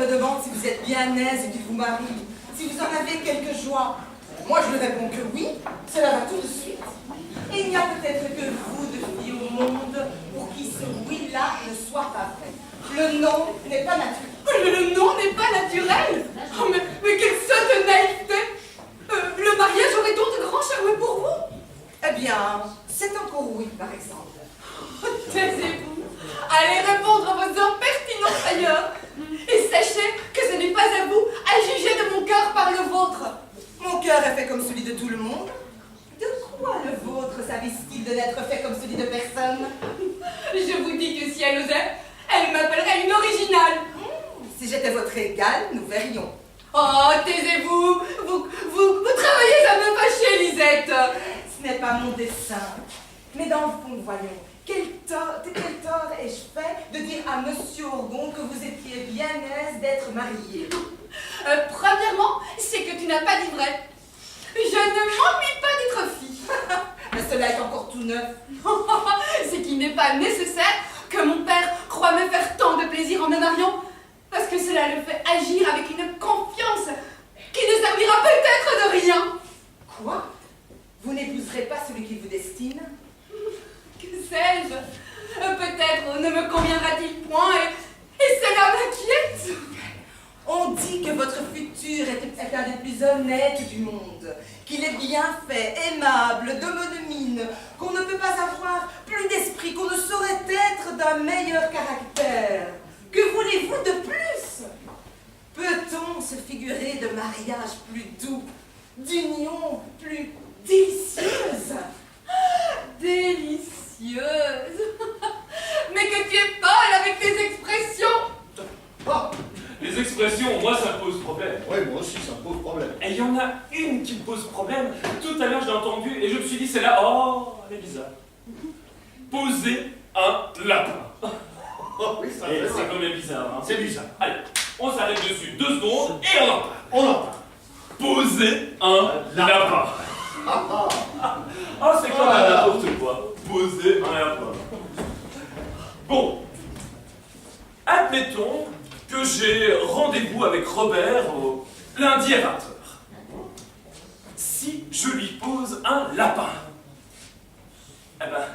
me demande si vous êtes bien aise et qu'il vous marie, si vous en avez quelque joie. Moi, je lui réponds que oui, cela va tout de suite. Et il n'y a peut-être que vous, de filles au monde, pour qui ce oui-là ne soit pas vrai. Le non n'est pas naturel. Le non n'est pas naturel. Oh, mais quelle sotte naïveté. Le mariage aurait donc de grands charmes pour vous? Eh bien, c'est encore oui, par exemple. Taisez-vous. Allez répondre à vos impertinences ailleurs. Et sachez que ce n'est pas à vous à juger de mon cœur par le vôtre. Mon cœur est fait comme celui de tout le monde. De quoi le vôtre s'avise-t-il de n'être fait comme celui de personne? Je vous dis que si elle osait, elle m'appellerait une originale. Si j'étais votre égale, nous verrions. Oh, taisez-vous. Vous travaillez à me fâcher, Lisette. Ce n'est pas mon dessein. Mais dans le fond, voyons, quel tort ai-je fait de dire à Monsieur Orgon que vous étiez bien aise d'être mariée? Premièrement, c'est que tu n'as pas dit vrai. Je ne m'ennuie pas d'être fille. Mais cela est encore tout neuf. C'est qu'il n'est pas nécessaire que mon père croit me faire tant de plaisir en me mariant, parce que cela le fait agir avec une confiance qui ne servira peut-être de rien. Quoi? Vous n'épouserez pas celui qui vous destine? Que sais-je? Peut-être ne me conviendra-t-il point et cela m'inquiète. On dit que votre futur est un des plus honnêtes du monde, qu'il est bien fait, aimable, de bonne mine, qu'on ne peut pas avoir plus d'esprit, qu'on ne saurait être d'un meilleur caractère. Que voulez-vous de plus? Peut-on se figurer de mariage plus doux, d'union plus délicieuse? Délicieuse. Mais que tu es folle avec tes expressions. Ah, les expressions, moi, ça me pose problème. Oui, moi aussi, ça me pose problème. Et il y en a une qui me pose problème. Tout à l'heure, je l'ai entendue et je me suis dit, c'est là, oh, elle est bizarre. Poser un lapin. Oh, oui, ça Et c'est c'est vrai. quand même bizarre, hein. C'est bizarre. Allez, on s'arrête dessus 2 secondes et on en parle. On en parle. Poser un lapin. Ah, c'est quand même n'importe quoi. Poser un lapin. Bon. Admettons que j'ai rendez-vous avec Robert lundi à 20h. Si je lui pose un lapin, eh ben,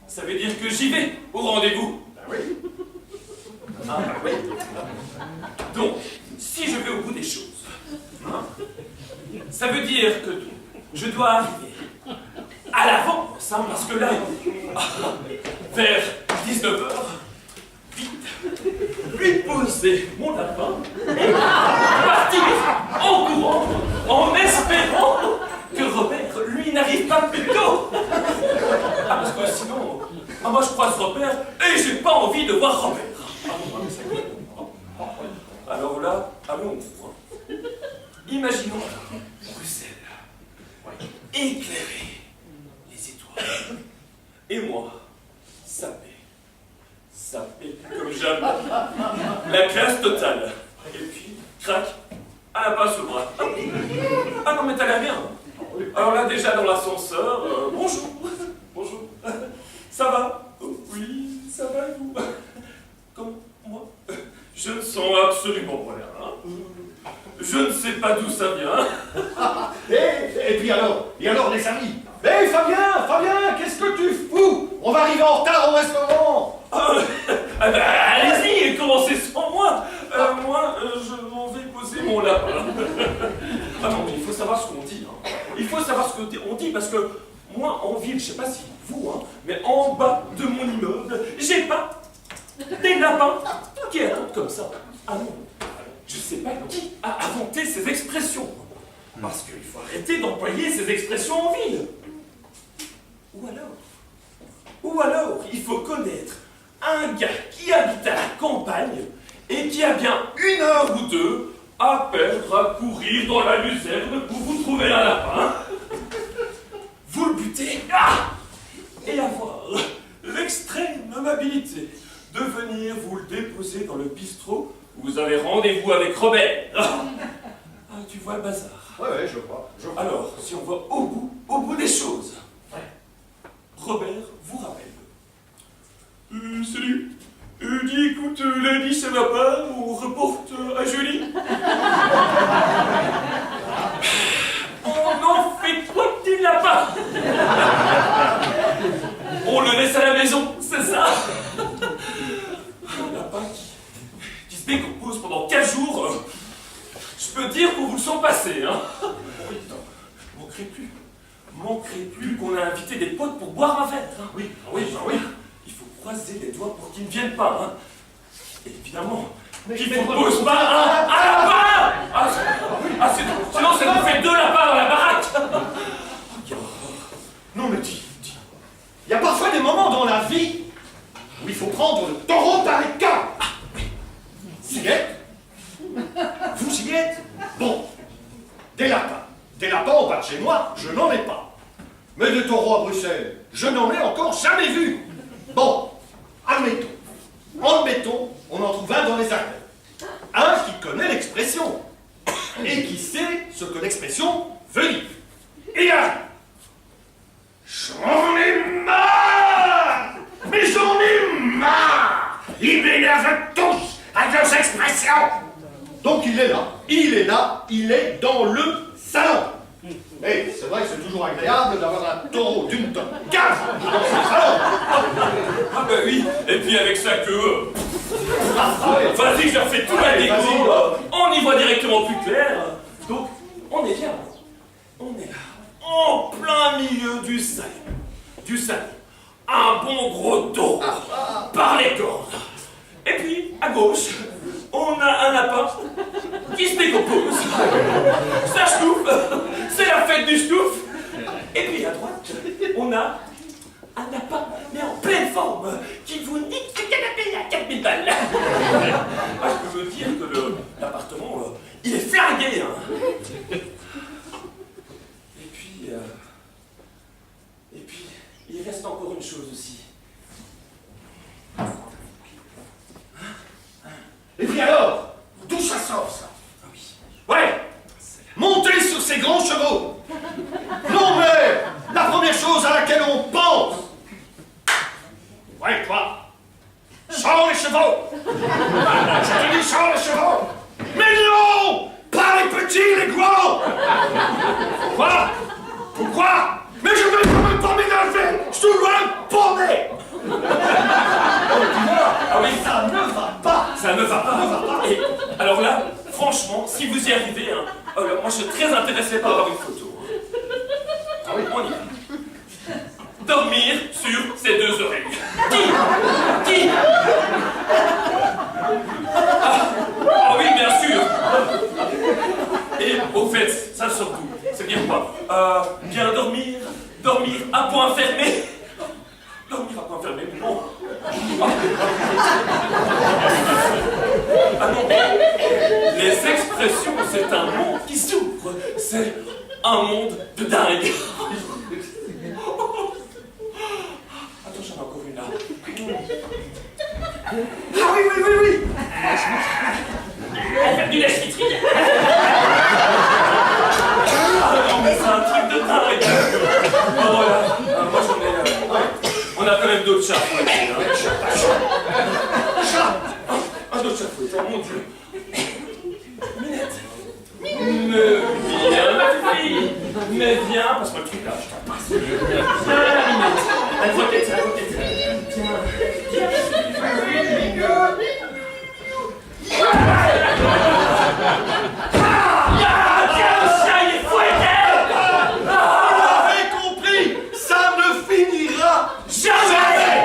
ça veut dire que j'y vais au rendez-vous. Ben oui. Ah, bah oui. Donc, si je vais au bout des choses, hein, ça veut dire que je dois arriver à l'avance, hein, parce que là, vers 19h, vite, lui poser mon lapin et partir en courant, en espérant que Robert, lui, n'arrive pas plus tôt. Ah, parce que sinon, moi je croise Robert et j'ai pas envie de voir Robert. Alors là, allons. Imaginons Bruxelles, éclairer les étoiles, et moi, sapé comme jamais, la classe totale, et puis, crac, à la passe au bras. Ah non mais t'as l'air bien. Alors là déjà dans l'ascenseur, bonjour, bonjour, ça va? Oui, ça va et vous? Comme moi? Je ne sens absolument rien. Je ne sais pas d'où ça vient. Et puis alors les amis. Hé Fabien, qu'est-ce que tu fous? On va arriver en retard au restaurant. Allez-y, commencez sans moi. Moi, je m'en vais poser mon lapin. Ah non, mais il faut savoir ce qu'on dit. Hein. Il faut savoir ce qu'on dit parce que moi, en ville, je sais pas si vous, hein, mais en bas de mon immeuble, j'ai pas des lapins qui attendent comme ça. Ah non, je sais pas qui a inventé ces expressions. Parce qu'il faut arrêter d'employer ces expressions en ville. Ou alors, il faut connaître un gars qui habite à la campagne et qui a bien 1 heure ou 2 à perdre à courir dans la luzerne pour vous trouver un lapin. Vous le butez et avoir l'extrême amabilité de venir vous le déposer dans le bistrot où vous avez rendez-vous avec Robert. Ah, tu vois le bazar. Ouais, je vois. Alors, si on va au bout des choses, Robert vous rappelle. Salut, Il dit, écoute, lundi ça va pas, on reporte à jeudi. On en fait quoi qu'il n'a pas. On le laisse à la maison, c'est ça. Un lapin qui se décompose pendant 15 jours. Je peux dire qu'on vous le sent passer, hein. Manquerait plus qu'on a invité des potes pour boire un verre. Hein. Oui. Il faut croiser les doigts pour qu'ils ne viennent pas. Hein. Et évidemment, qu'ils mais ne proposent pas un lapin. Sinon ça vous fait 2 lapins dans la baraque. Non, mais dis. Il y a parfois des moments dans la vie où il faut prendre le taureau par les cornes. Vous y êtes? Vous y êtes? Bon. Des lapins. Des lapins en bas de chez moi, je n'en ai pas. Mais des taureaux à Bruxelles, je n'en ai encore jamais vu. Bon, admettons. On en trouve un dans les Ardennes. Un qui connaît l'expression. Et qui sait ce que l'expression veut dire. Et arrive. J'en ai marre! Mais j'en ai marre! Ils m'énervent tous avec leurs expressions! Donc il est là, il est dans le salon. Et c'est vrai que c'est toujours agréable d'avoir un taureau d'une tonne 15 dans son salon. Ah bah oui, et puis avec sa queue. Ouais. Vas-y, je leur fais tout la Allez, déco. vas-y. On y voit directement plus clair. Donc, on est bien. On est là, en plein milieu du salon. Un bon gros taureau, par les cornes. Et puis, à gauche, on a un lapin qui se décompose. Ça chouffe, c'est la fête du chouf. Et puis à droite, on a un lapin, mais en pleine forme, qui vous nique ce canapé à 4000 balles. Ah, je peux vous dire que l'appartement, il est flingué. Hein. Et puis, il reste encore une chose aussi. Et puis alors, d'où ça sort ça? Ah oui. Ouais! Monter sur ces grands chevaux! Non mais, la première chose à laquelle on pense! Ouais, toi! Sors les chevaux! Je te dis, sors les chevaux! Mais non! Pas les petits, les gros! Pourquoi? Mais je vais quand même pas m'énerver! Je dois me pommer! Ah oui, Ça ne va pas! ça ne va pas. Et alors là, franchement, si vous y arrivez, hein, alors moi je suis très intéressé par avoir une photo. Ah oui, on y va. Dormir sur ses 2 oreilles. Qui ah oui, bien sûr. Et au fait, ça sort d'où? Ça veut dire quoi? Bien dormir à point fermé. Dormir à point fermé, non. Ah non, les expressions, c'est un monde qui s'ouvre. C'est un monde de dingue. Attends, j'en ai encore une là. Ah oui! Elle fait du lèche-vitrine. Ah non, mais c'est un truc de dingue. Oh, voilà. Moi, j'en ai... On a quand même d'autres chats. Un autre chat fouette, oh mon Dieu. Minette. Mais viens, ma fille. Mais viens, passe-moi le truc là, je t'en passe. Viens, la Minette. La croquette. Tiens, le chat, il est fouetté. Vous avez compris, ça ne finira jamais.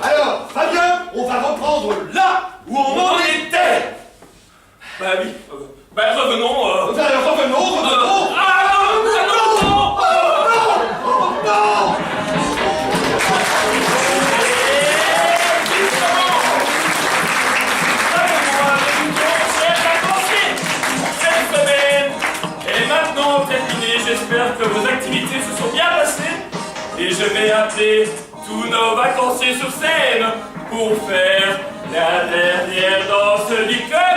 Alors, Fabien, on va reprendre là où on en était. Bah oui, revenons. Revenons. Non. Cette semaine est maintenant terminée. J'espère que vos activités se sont bien passées. Et je vais appeler tous nos vacanciers sur scène pour faire la dernière danse du club.